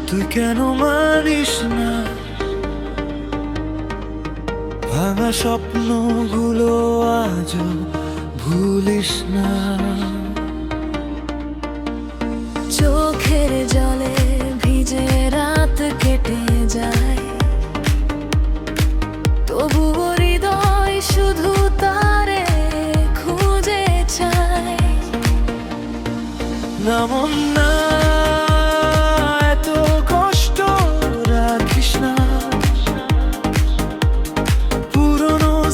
তুই কেন মানিস না ভাঙা স্বপ্নগুলো আজও ভুলিস না। চোখের জলে ভিজে রাত কেটে যায়, তবু হৃদয় শুধু তারে খুঁজে চায়। না মন না,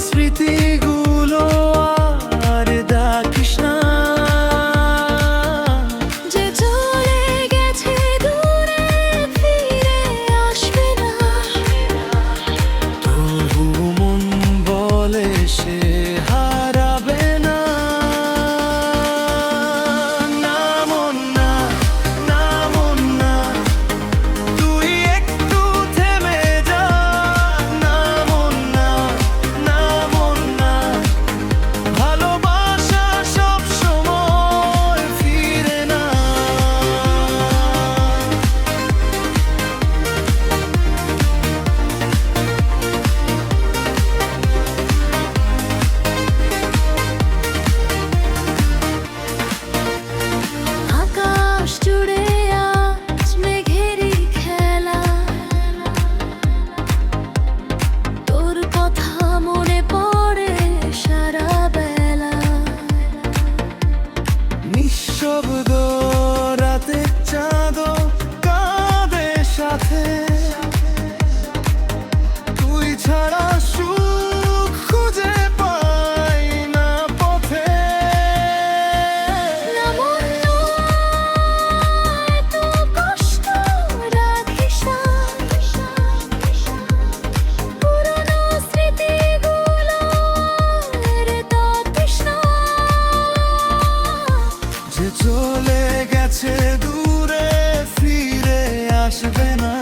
স্মৃতিগুলো আর দেখিস না। যে চলে গেছে দূরে ফিরে আসবে না, তবু মন বলে সে হারাবে না। না মন না, না মন না, তুই একটু থেমে যা। না মন না, না মন না, ভালোবাসা সব সময় ফিরে না। আকাশ জুড়ে আজ মেঘেরই খেলা, তোর কথা মনে পড়ে সারা বেলা। নিঃশব্দ রাতে চাঁদও কাঁদে সাথে, তুই ছাড়া সুখ খুঁজে পাই না পথে। না মন না, এত কষ্ট রাখিস না, পুরনো স্মৃতিগুলো রে তাকিস না। যে চলে গেছে দূরে ফিরে আসবে না,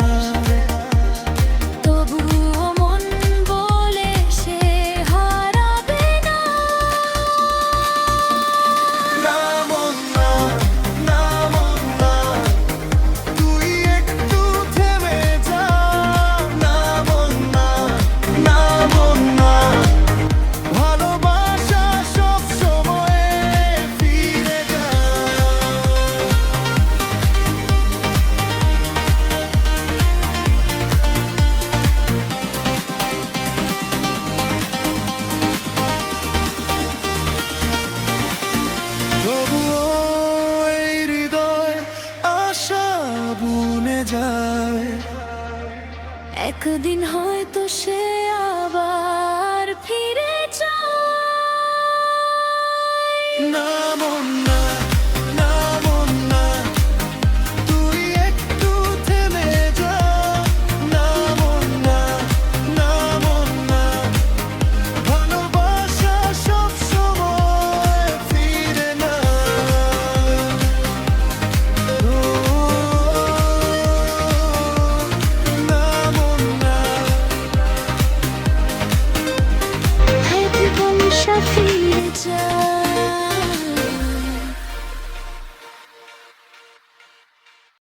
তবুও মন বলে সে হারাবে না। না মন না, না মন না, তুই একটু থেমে যা। না মন না, না মন না, ভালোবাসা সব সময় ফিরে যায়। তবুও এই হৃদয় আশা বুনে যায়। একদিন হয়তো সে আবার ফিরে যায়। না মন